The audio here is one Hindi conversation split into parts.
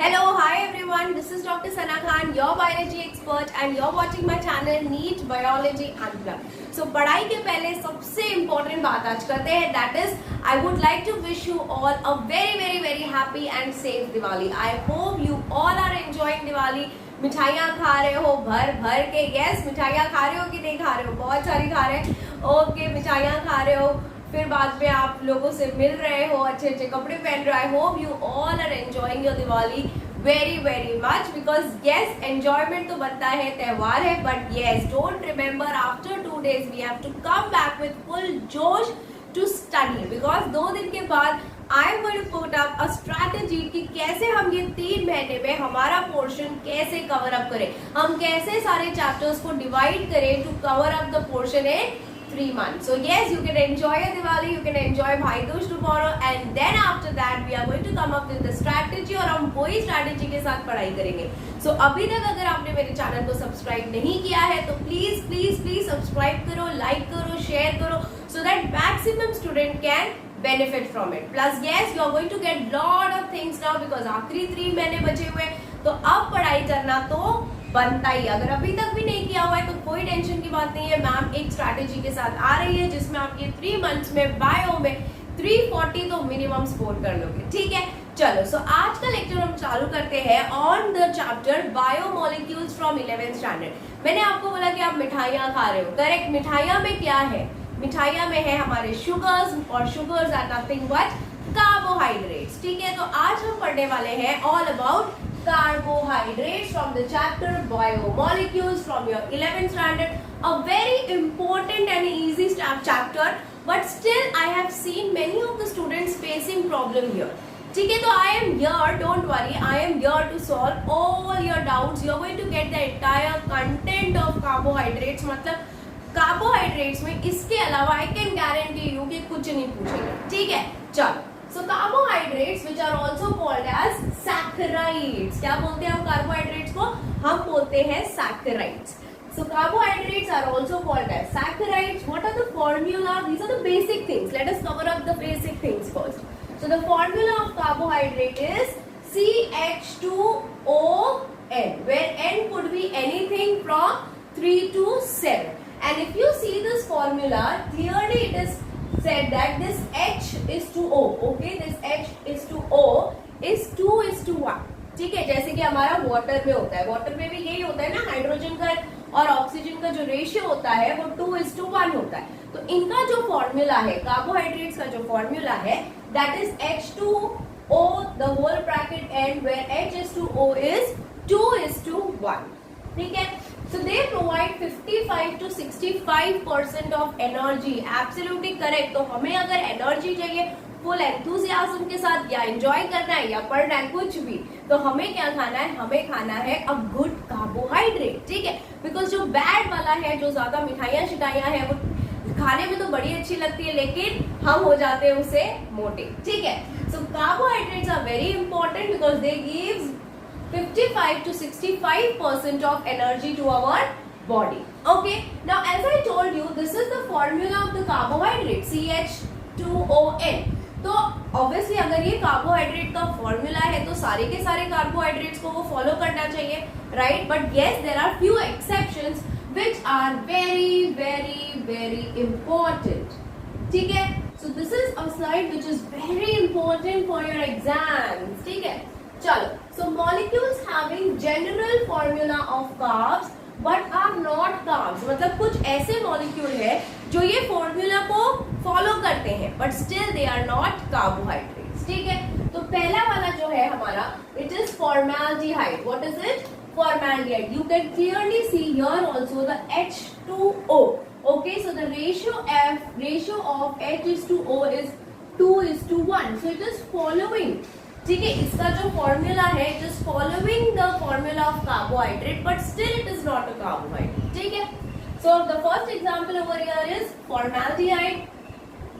Hello, hi everyone. This is Dr. Sana Khan, your biology expert, and you're watching my channel NEET Biology Unplugged. So पढ़ाई के पहले सबसे important बात आज करते हैं. That is, I would like to wish you all a very happy and safe Diwali. I hope you all are enjoying Diwali. मिठाइयाँ खा रहे हो भर के. Yes, मिठाइयाँ खा रहे हो कि नहीं खा रहे हो? बहुत सारी खा रहे हैं. Okay, मिठाइयाँ खा रहे हो. फिर बाद में आप लोगों से मिल रहे हो, अच्छे अच्छे कपड़े पहन रहे हो. I hope you all are enjoying your Diwali very much because yes enjoyment तो बनता है, त्योहार है, but yes don't remember after 2 days we have to come back with full जोश टू स्टडी बिकॉज 2 दिन के बाद I am going to put up a strategy कि कैसे हम ये 3 महीने में हमारा पोर्शन कैसे कवर अप करें, हम कैसे सारे चैप्टर्स को डिवाइड करें to cover up the portion in 3 months. So yes, you can enjoy your Diwali, you can enjoy Bhai Dooj tomorrow, and then after that we are going to come up with the strategy और हम वही strategy के साथ पढ़ाई करेंगे. So अभी तक अगर आपने मेरे चैनल को सब्सक्राइब नहीं किया है तो प्लीज सब्सक्राइब करो, लाइक करो, शेयर करो, so that maximum student can benefit from it. Plus yes, you are going to get lot of things now because आखिरी 3 महीने बचे हुए, तो अब पढ़ाई करना तो बनता ही. अगर अभी तक भी नहीं किया हुआ है तो कोई टेंशन की बात नहीं है. मैम एक स्ट्रैटेजी के साथ आ रही है जिसमें आप ये 3 months में बायो में 340 तो मिनिमम स्कोर कर लोगे. ठीक है, चलो. सो आज का लेक्चर हम चालू करते हैं on the chapter biomolecules from 11th standard. मैंने आपको बोला कि आप मिठाइयाँ खा रहे हो. करेक्ट. मिठाइयाँ में क्या है? मिठाइयाँ में है हमारे शुगर्स, और sugars are nothing but carbohydrates. ठीक है, तो आज हम पढ़ने वाले हैं all about carbohydrates from the chapter biomolecules from your 11th standard. A very important and easy chapter, but still I have seen many of the students facing problem here. ठीक है, तो I am here, don't worry, I am here to solve all your doubts. You are going to get the entire content of carbohydrates. मतलब carbohydrates में इसके अलावा I can guarantee you कि कुछ नहीं पूछेंगे. ठीक है, चलो. So carbohydrates which are also called as saccharides. क्या बोलते हैं हम carbohydrates को? हम बोलते हैं saccharides. So carbohydrates are also called as saccharides. What are the formula? These are the basic things. Let us cover up the basic things first. So the formula of carbohydrate is CH2ON, where N could be anything from 3 to 7. And if you see this formula, clearly it is said that this H is to O. Okay, this H is to O is 2:1. ठीक है, जैसे कि हमारा वाटर में होता है. वाटर में भी यही होता है ना, हाइड्रोजन का और ऑक्सीजन का जो रेशियो होता है वो 2:1 होता है. तो इनका जो फॉर्मूला है, कार्बोहाइड्रेट्स का जो फॉर्मूला है, that is H2O the whole bracket N, where H is to O is 2:1. ठीक है, so they provide 55 to 65% of energy. Absolutely correct. तो हमें अगर एनर्जी चाहिए फुल एंथुसियाज्म के साथ, या एंजॉय करना है या पढ़ना है, कुछ भी, तो हमें क्या खाना है? हमें खाना है अ गुड कार्बोहाइड्रेट. ठीक है, बिकॉज जो बैड वाला है, जो ज्यादा मिठाइयाँ शिठाइयाँ है, वो खाने में तो बड़ी अच्छी लगती है लेकिन हम हो जाते हैं उससे मोटे. ठीक है, so carbohydrates are very important because they gives 55 to 65% of energy to our body. Okay, now as I told you, this is the formula of the carbohydrate, CH2ON. तो obviously अगर ये कार्बोहाइड्रेट का फॉर्मूला है तो सारे के सारे कार्बोहाइड्रेट्स को वो फॉलो करना चाहिए, right? But yes, there are few exceptions which are very important. ठीक है, so this is a slide which is very important for your exams. ठीक है, चलो. So molecules having general formula of carbs but are not carbs. मतलब कुछ ऐसे मॉलिक्यूल है जो ये फॉर्मूला को फॉलो करते हैं but still they are not carbohydrates. ठीक है, तो पहला वाला जो है हमारा, it is formaldehyde. What is it? Formaldehyde. You can clearly see here also the H2O. Okay, so the ratio of H is to O is 2:1. So it is following. ठीक है, इसका जो फॉर्मूला है, it is following the formula of carbohydrate but still it is not a carbohydrate. ठीक है, so the first example over here is formaldehyde.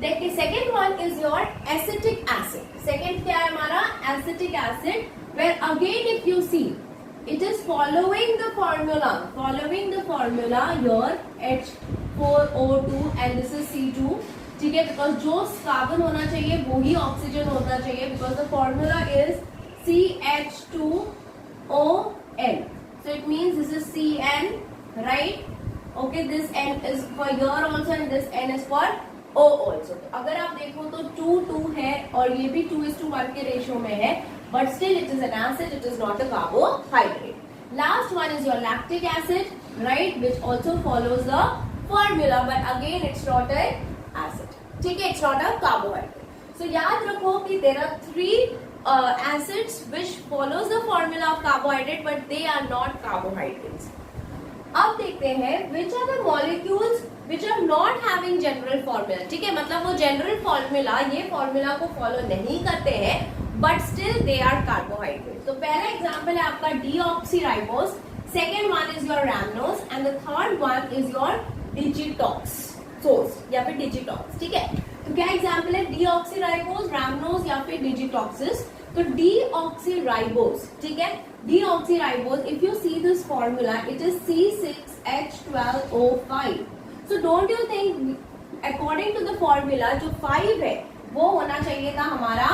देखिए, second one is your acetic acid. Second क्या है हमारा? Acetic acid, where again if you see it is following the formula here H4O2 and this is C2. ठीक है, बिकॉज जो कार्बन होना चाहिए वो ही ऑक्सीजन होना चाहिए because the formula is CH2ON. So it means this is CN, right? Okay, this N is for here also and this N is for O also. तो अगर आप देखो तो 2 है और ये भी 2:1 के रेशियो में है, but still it is an acid, it is not a carbohydrate. Last one is your lactic acid, right, which also follows the formula, but again it's not an acid. ठीक है, it's not a carbohydrate. So याद रखो कि there are 3 acids which follows the formula of carbohydrate, but they are not carbohydrates. अब देखते हैं which are the molecules which are not having general formula. ठीक है, मतलब वो general formula, ये formula को follow नहीं करते हैं, but still they are carbohydrates. तो पहला example है आपका deoxyribose, second one is your rhamnose and the third one is your digitoxose या फिर digitox. ठीक है, तो क्या एग्जाम्पल है deoxyribose, rhamnose या फिर digitoxis. तो deoxyribose, ठीक है, deoxyribose, if you see this formula, it is C6H12O5. So don't you think according to the formula जो 5 है वो होना चाहिए था हमारा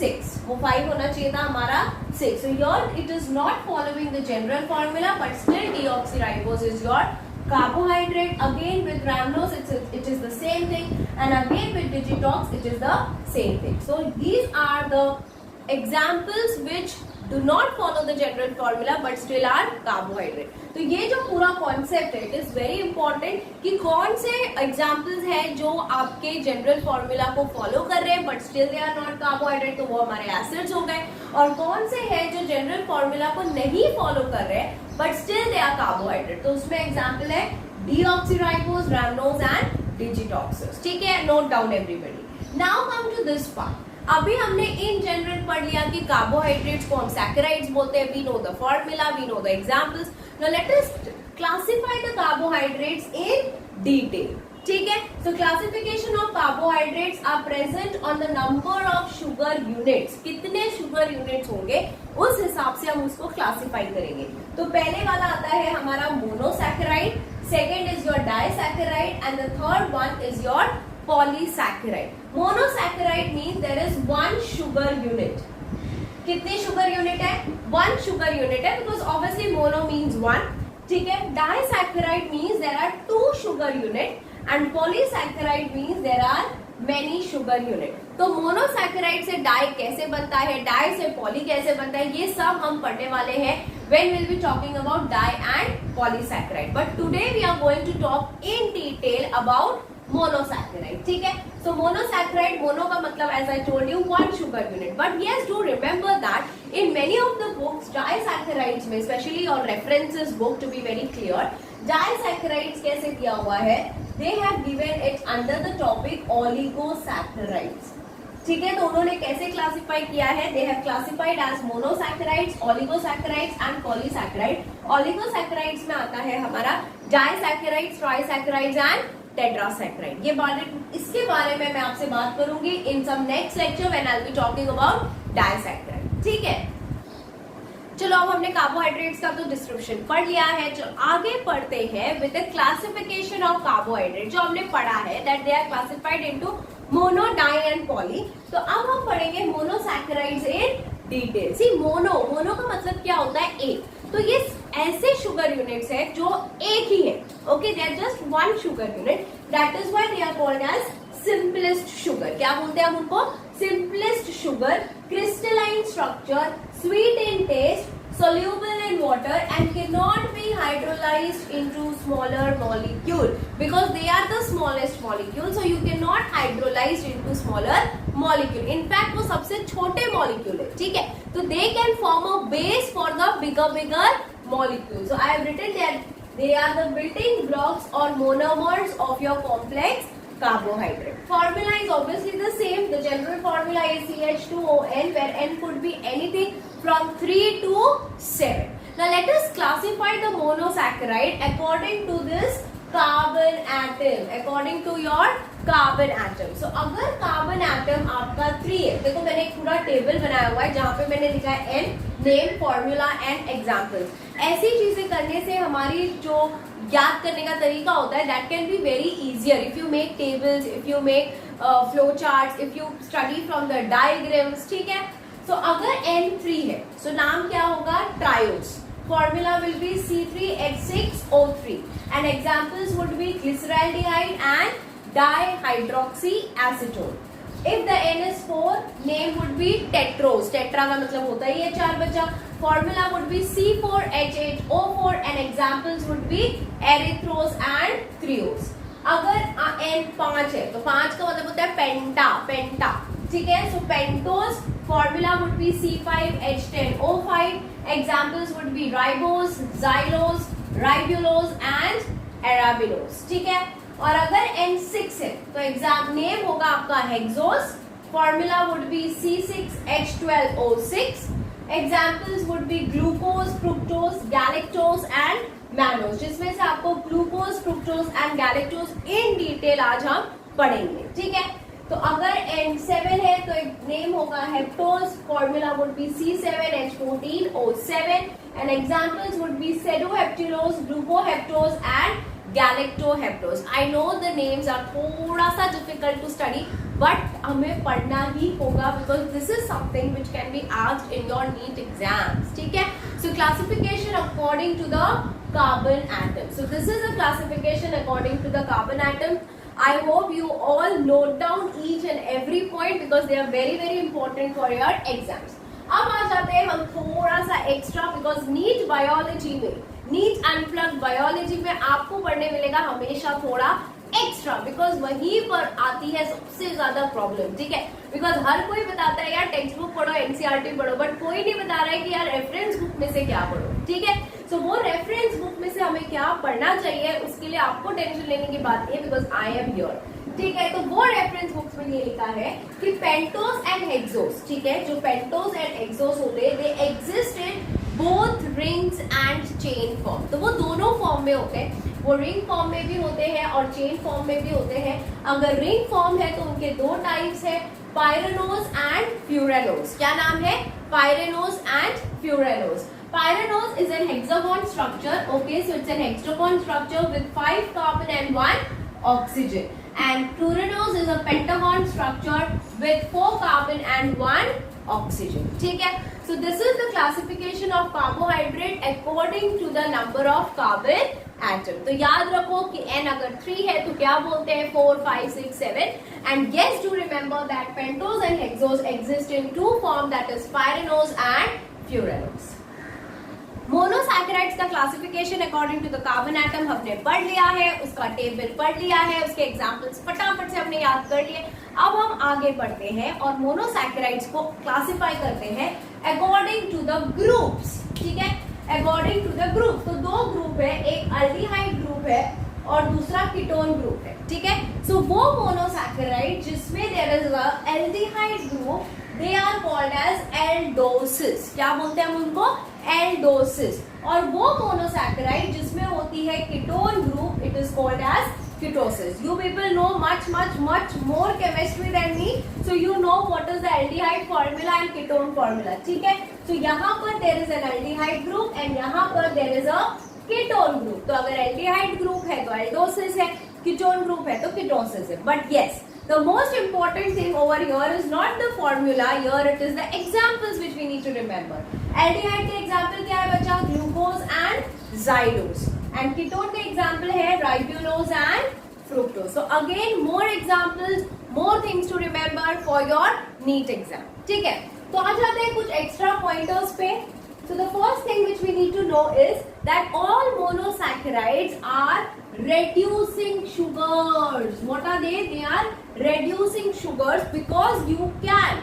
6, वो 5 होना चाहिए था हमारा 6. So here it is not following the general formula, but still deoxyribose is your carbohydrate. Again with rhamnose it is the same thing, and again with digitox it is the same thing. So these are the examples which do not follow the general formula but still are carbohydrate. तो ये जो पूरा कॉन्सेप्ट है, इट इज वेरी इंपॉर्टेंट कि कौन से एग्जाम्पल्स हैं जो आपके जनरल फॉर्मूला को फॉलो कर रहे हैं but still they are not carbohydrate, तो वो हमारे एसिड्स हो गए, और कौन से हैं जो जनरल फॉर्मूला को नहीं फॉलो कर रहे हैं but still they are carbohydrate. तो उसमें एग्जाम्पल है डीऑक्सीराइबोस, रैमनोज एंड डिजिटॉक्सिस. ठीक है, note down everybody. Now come to this part. अभी हमने इन जनरल पढ़ लिया कि कार्बोहाइड्रेट्स को हम सैकराइड्स बोलते हैं. We know the formula, we know the examples. Now let us classify the carbohydrates in detail. ठीक है, so classification of carbohydrates are present on the number of sugar units. कितने शुगर यूनिट्स होंगे उस हिसाब से हम उसको क्लासिफाई करेंगे. तो पहले वाला आता है हमारा monosaccharide, second is your disaccharide and the third one is your polysaccharide. Monosaccharide means there is one sugar unit. कितने sugar unit है? One sugar unit है, because obviously mono means one. ठीक है, disaccharide means there are 2 sugar unit and polysaccharide means there are many sugar unit. तो monosaccharide से डाई कैसे बनता है, डाई से पॉली कैसे बनता है, ये सब हम पढ़ने वाले हैं when we'll be talking about di and polysaccharide. But today we are going to talk in detail about monosaccharide. ठीक है, so monosaccharide, mono का मतलब as I told you one sugar unit, but yes, do remember that in many of the books disaccharides में, especially your references book to be very clear, disaccharides कैसे दिया हुआ है, they have given it under the topic oligosaccharides. ठीक है, तो उन्होंने कैसे क्लासिफाई किया है, they have classified as monosaccharides, oligosaccharides and polysaccharides. Oligosaccharides में आता है हमारा disaccharides, trisaccharides and टेट्रासैकराइड. ये बारे, इसके बारे में मैं आपसे बात करूंगी in some next lecture when I will be talking about disaccharide. ठीक है, चलो अब हमने कार्बोहाइड्रेट्स का तो डिस्क्रिप्शन पढ़ लिया है. जो आगे पढ़ते हैं with the classification of carbohydrate, जो हमने पढ़ा है that they are classified into mono, di and poly. तो अब हम पढ़ेंगे monosaccharides in detail. See mono का मतलब क्या होता है, एक. तो ये ऐसे शुगर यूनिट्स है जो एक ही है. Okay, they are just one sugar unit. That is why they are called as simplest sugar. क्या बोलते हैं हम उनको? Simplest sugar. Crystalline structure, sweet in taste, soluble in water and cannot be hydrolyzed into smaller molecule because they are the smallest molecule, so you cannot hydrolyze into smaller molecule. In fact वो सबसे छोटे molecule है. ठीक है, तो they can form a base for the bigger molecule. So I have written that they are the building blocks or monomers of your complex carbohydrate. Formula is obviously the same. The general formula is CH2ON, where N could be anything from 3 to 7. Now let us classify the monosaccharide according to this carbon atom. According to your carbon atom. So अगर carbon atom आपका 3 है, देखो मैंने एक पूरा टेबल बनाया हुआ है जहाँ पे मैंने लिखा है N, name, formula and examples. ऐसी चीजें करने से हमारी जो याद करने का तरीका होता है that can be very easier if you make tables, if you make flow charts, if you study from the diagrams. ठीक है, सो अगर N3 है सो नाम क्या होगा, triose. Formula will be C3H6O3 and examples would be glyceraldehyde and dihydroxyacetone. If the N is 4, name would be tetrose. Tetra का मतलब होता ही है 4 बचा. Formula would be C4H8O4 and examples would be erythrose and threose. अगर N 5 है तो 5 का मतलब होता है पेंटा. ठीक है, so pentose formula would be C5H10O5. Examples would be ribose, xylose, ribulose and arabinose. ठीक है, और अगर N6 है तो एग्जाम नेम होगा आपका hexose. Formula would B C6H12O6. Examples would B glucose, fructose, galactose and mannose, जिसमें से आपको glucose, fructose and galactose in detail आज हम पढ़ेंगे. ठीक है, तो अगर N7 है तो एक नेम होगा heptose. Formula would be C7H14O7 and examples would be sedoheptulose, glucoheptose and galactoheptose. I know the names are थोड़ा सा डिफिकल्ट टू स्टडी बट हमें पढ़ना ही होगा because this is something which can be asked in your NEET exams. ठीक है, so classification according to the carbon atom. So this is a classification according to the carbon atom. I hope you all note down each and every point because they are very very important for your exams. अब आ जाते हैं हम थोड़ा सा एक्स्ट्रा बिकॉज नीट बायोलॉजी में, नीट अनप्लग्ड बायोलॉजी में आपको पढ़ने मिलेगा हमेशा थोड़ा एक्स्ट्रा बिकॉज वहीं पर आती है सबसे ज्यादा प्रॉब्लम. ठीक है, बिकॉज हर कोई बताता है यार टेक्स्ट बुक पढ़ो, एनसीईआरटी पढ़ो, बट कोई नहीं बता रहा है कि यार रेफरेंस बुक में से क्या पढ़ो. ठीक है, सो वो रेफरेंस बुक में से हमें क्या पढ़ना चाहिए उसके लिए आपको टेंशन लेने की बात है बिकॉज आई एम हियर. ठीक है, तो वो रेफरेंस बुक्स में ये लिखा है कि पेंटोज एंड हेक्सोस. ठीक है, जो पेंटोज एंड हेक्सोस होते हैं they exist in both rings and chain form. तो वो दोनों फॉर्म में होते हैं, वो रिंग फॉर्म में भी होते हैं और चेन फॉर्म में भी होते हैं. अगर रिंग फॉर्म है तो उनके दो टाइप्स है, पायरेनोज एंड फ्यूरेनोज. क्या नाम है, pyranose and furanose. Pyranose is an hexagon structure. Okay, so it's an hexagon structure with 5 carbon and 1 oxygen. And fluorinose is a pentagon structure with 4 carbon and 1 oxygen. ठीक है, so this is the classification of carbohydrate according to the number of carbon atom. तो याद रखो कि N अगर 3 है तो क्या बोलते हैं 4, 5, 6, 7. And yes, do remember that pentose and hexose exist in 2 forms, that is pyranose and furanose. Monosaccharides का classification according to the carbon atom हमने पढ़ लिया है, उसका टेबल पढ़ लिया है, उसके एग्जांपल्स फटाफट से हमने याद कर लिए. अब हम आगे बढ़ते हैं और मोनोसैकेराइड्स को क्लासिफाई करते हैं अकॉर्डिंग टू द ग्रुप्स. ठीक है, अकॉर्डिंग टू द ग्रुप. तो 2 ग्रुप है, एक अल्डिहाइड ग्रुप है और दूसरा कीटोन ग्रुप है. ठीक है, सो वो मोनोसैकेराइड जिसमें there is a aldehyde group they are called as aldoses. क्या बोलते हैं हम उनको, एल्डोसिस. और वो मोनोसैकेराइड जिसमें होती है ketone group it is called as ketoses. You people know much more chemistry than me, so you know what is the aldehyde formula and ketone formula. ठीक है, तो यहाँ पर there is an aldehyde group and यहाँ पर there is a ketone group. तो अगर aldehyde group है तो एल्डोसिस है, ketone group है तो कीटोसिस है. But yes, the most important thing over here is not the formula, here it is the examples which we need to remember. Aldehyde के example क्या है बच्चा, glucose and xylose. And ketone के example है ribulose and fructose. So again more examples, more things to remember for your NEET exam. ठीक है, तो आ जाते हैं कुछ extra pointers पे. So the first thing which we need to know is that all monosaccharides are reducing sugars. What are they? They are reducing sugars because you can.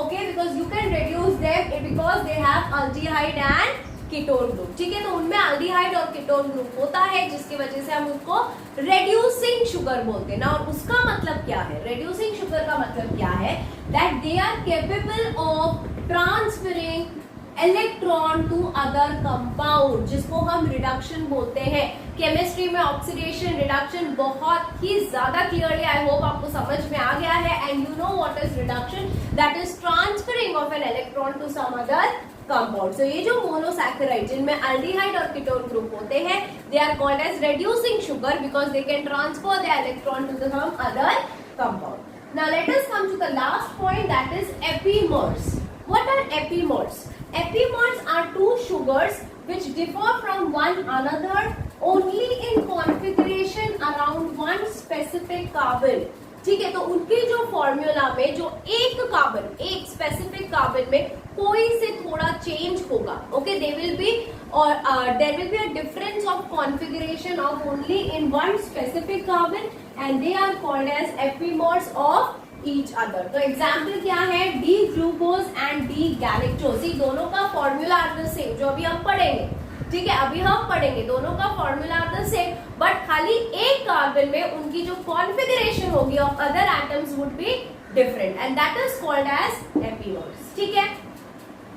Okay, because you can reduce them because they have aldehyde and ketone group. ठीक है, तो उनमें अल्डिहाइड और कीटोन ग्रुप होता है जिसकी वजह से हम उसको रेड्यूसिंग शुगर बोलते हैं ना. और उसका मतलब क्या है, रेड्यूसिंग शुगर का मतलब क्या है, that they are capable of transferring electron to other compound, जिसको हम रिडक्शन बोलते हैं. केमिस्ट्री में ऑक्सीडेशन रिडक्शन बहुत ही ज्यादा क्लियरली आई होप आपको समझ में आ गया है. And you know what is reduction, that is transferring of an electron to some other compound. So ये जो मोनोसैकेराइड जिनमें अल्डिहाइड और कीटोन ग्रुप होते हैं they are called as reducing sugar because they can transfer the electron to the some other compound. Now let us come to the last point, that is epimers. What are epimers? Epimers are two sugars which differ from one another only in configuration around one specific carbon. ठीक है, तो उनकी जो फॉर्मूला में जो एक कार्बन, एक स्पेसिफिक कार्बन में कोई से थोड़ा चेंज होगा, ओके, दे विल बी और there will be a difference of configuration of only in one specific carbon and they are called as epimers of each other. तो एग्जाम्पल क्या है? D glucose and D galactose. ये दोनों का फॉर्मूला आर द सेम, जो अभी हम पढ़ेंगे. ठीक है, अभी हम पढ़ेंगे, दोनों का formula are the same, but खाली एक कार्बन में उनकी जो कॉन्फ़िगरेशन होगी of other atoms would be different and that is called as epimers. ठीक है,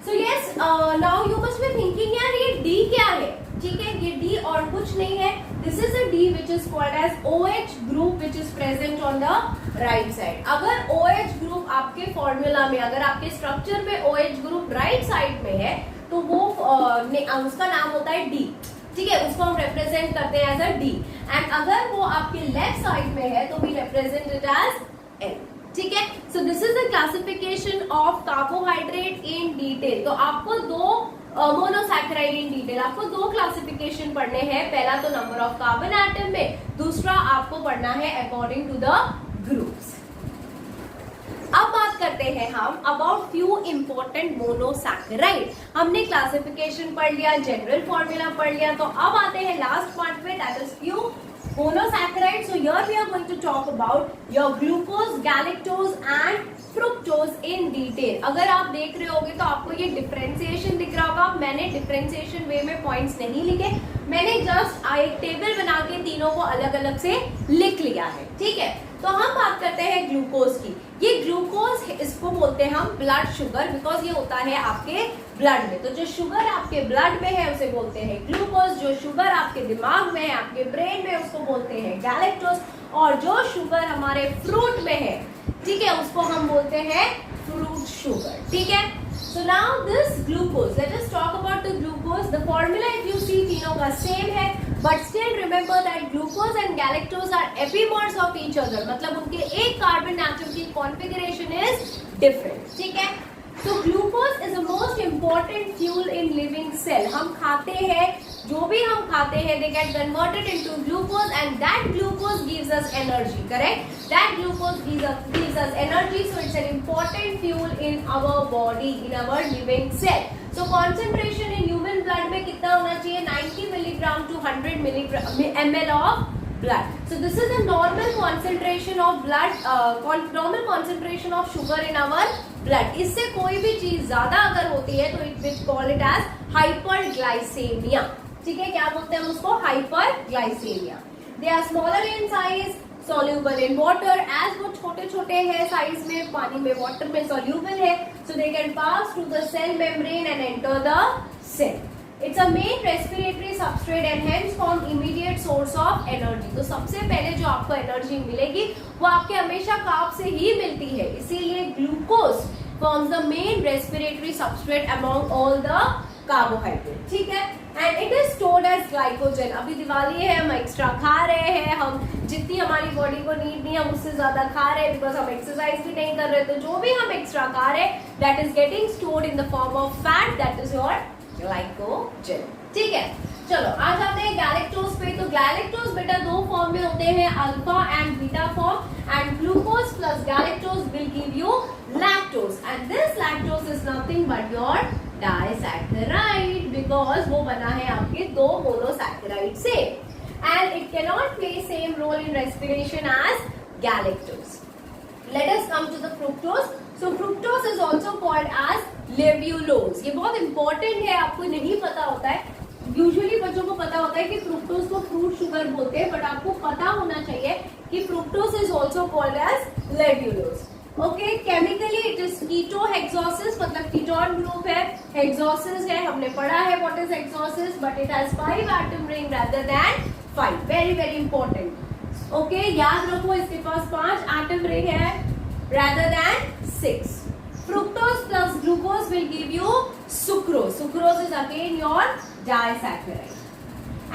so yes, now you must be thinking यार ये डी क्या है? ठीक है, ये डी और कुछ नहीं है. This is a D which is called as OH group which is present on the right side. अगर OH ग्रुप आपके फॉर्मूला में, अगर आपके स्ट्रक्चर में OH ग्रुप राइट साइड में है तो वो उसका नाम होता है डी. ठीक है, उसको हम रिप्रेजेंट करते हैं एज अ डी. एंड अगर वो आपके लेफ्ट साइड में है तो we represent it as L. ठीक है, so this is the classification of carbohydrate in detail. तो आपको दो मोनोसैकेराइड इन डिटेल, आपको दो क्लासिफिकेशन पढ़ने हैं. पहला तो नंबर ऑफ कार्बन एटम में, दूसरा आपको पढ़ना है अकॉर्डिंग टू द ग्रुप्स. अब बात करते हैं हम अबाउट फ्यू इंपॉर्टेंट मोनोसैकेराइड. हमने क्लासिफिकेशन पढ़ लिया, जनरल फॉर्मूला पढ़ लिया, तो अब आते हैं लास्ट पार्ट में, that is few monosaccharides. So here we are going to talk about your glucose, galactose and fructose in detail. अगर आप देख रहे होगे तो आपको ये डिफरेंशिएशन दिख रहा होगा. मैंने डिफरेंशिएशन वे में पॉइंट्स नहीं लिखे, मैंने जस्ट एक टेबल बना के तीनों को अलग अलग से लिख लिया है. ठीक है, तो हम बात करते हैं ग्लूकोज की. ये ग्लूकोज, इसको बोलते हैं हम ब्लड शुगर, बिकॉज ये होता है आपके ब्लड में. तो जो शुगर आपके ब्लड में है उसे बोलते हैं ग्लूकोज. जो शुगर आपके दिमाग में है, आपके ब्रेन में, उसको बोलते हैं गैलेक्टोज. और जो शुगर हमारे फ्रूट में है, ठीक है, उसको हम बोलते हैं फ्रूट शुगर. ठीक है, so now this glucose, let us talk about the glucose. The formula if you see तीनों का सेम है, but still remember that glucose and galactose are epimers of each other. मतलब उनके एक कार्बन एटम की कॉन्फ़िगरेशन इज डिफरेंट. ठीक है, तो glucose is the most important fuel in living cell. हम खाते हैं, जो भी हम खाते हैं, they get converted into glucose and that glucose gives us energy. Correct, that glucose gives us energy. So it's an important fuel in our body, in our living cell. So concentration in human blood में कितना होना चाहिए? 90 milligram to 100 ml of blood. So this is the normal concentration of blood, normal concentration of sugar in our blood. इससे कोई भी चीज ज्यादा अगर होती है तो it will call it as hyperglycemia. ठीक है, क्या बोलते हैं उसको? hyperglycemia. They are smaller in size, soluble in water. As वो छोटे छोटे हैं साइज में, पानी में, वाटर में soluble है, so they can pass through the cell membrane and enter the cell. It's a main respiratory substrate and hence form immediate source of energy. तो सबसे पहले जो आपको एनर्जी मिलेगी वो आपके हमेशा कार्ब से ही मिलती है. इसीलिए glucose forms the main respiratory substrate among all the carbohydrates. ठीक है, and it is stored as glycogen. अभी दिवाली है, हम एक्स्ट्रा खा रहे हैं, हम जितनी हमारी बॉडी को नीड नहीं है हम उससे ज्यादा खा रहे हैं, बिकॉज हम एक्सरसाइज भी नहीं कर रहे. तो जो भी हम एक्स्ट्रा खा रहे हैं that is getting stored in the form of fat, that is your glycogen. ठीक है, चलो आ जाते हैं गैलेक्टोज पे. तो गैलेक्टोज बेटा दो फॉर्म में होते हैं, alpha and beta form. And glucose plus galactose will give you lactose and this lactose is nothing but your disaccharide, because वो बना है आपके दो मोनोसैकेराइड से. And it can not play same role in respiration as galactose. Let us come to the fructose. So fructose is also called as लेव्युलोज. ये बहुत इंपॉर्टेंट है, आपको नहीं पता होता है. यूजुअली बच्चों को पता होता है कि फ्रुक्टोज को फ्रूट शुगर बोलते हैं, बट आपको पता होना चाहिए कि fructose is also called as levulose. Okay, chemically it is ketohexoses, मतलब कीटोन ग्रुप है, हेक्सोसिस है, हमने पढ़ा है what is hexoses, but it has 5 atom ring rather than 5. Very very important. Okay, याद रखो इसके पास 5 एटम रिंग है rather than 6. Fructose plus glucose will give you sucrose. Sucrose is again your disaccharide.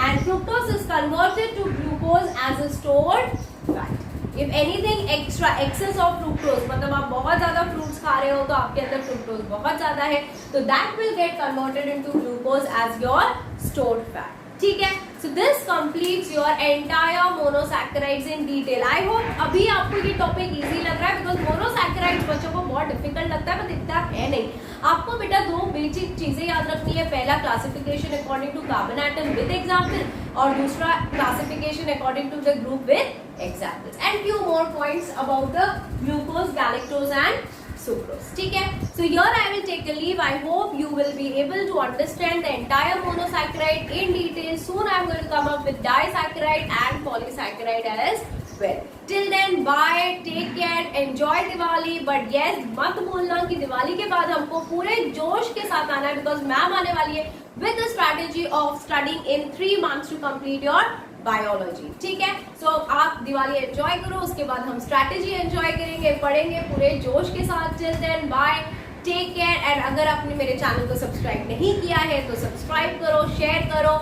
And fructose is converted to glucose as a stored fat. If anything extra excess of fructose, मतलब आप बहुत ज्यादा फ्रूट्स खा रहे हो तो आपके अंदर फ्रुक्टोज बहुत ज्यादा है, तो that will get converted into glucose as your stored fat. ठीक है, so this completes your entire monosaccharides in detail. I hope अभी आपको ये टॉपिक इजी लग रहा है, बिकॉज मोनोसैकेराइड्स बच्चों को बहुत डिफिकल्ट लगता है, पर इतना है नहीं. आपको बेटा दो बेसिक चीजें याद रखनी है. पहला classification according to carbon atom with example, और दूसरा classification according to the group with examples, and few more points about the glucose, galactose and sucrose. ठीक है, so here I will take a leave. I hope you will be able to understand the entire monosaccharide in detail. Soon I am going to come up with disaccharide and polysaccharide as well. Till then, bye, take care, enjoy Diwali. But yes, मत भूलना कि दिवाली के बाद हमको पूरे जोश के साथ आना है, because मैम आने वाली है with the strategy of studying in 3 months to complete your biology. ठीक है, सो आप दिवाली एंजॉय करो, उसके बाद हम स्ट्रैटेजी एंजॉय करेंगे, पढ़ेंगे पूरे जोश के साथ. Till then bye, take care, and अगर आपने मेरे चैनल को सब्सक्राइब नहीं किया है तो सब्सक्राइब करो, शेयर करो,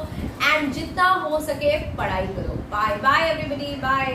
एंड जितना हो सके पढ़ाई करो. Bye bye everybody, bye.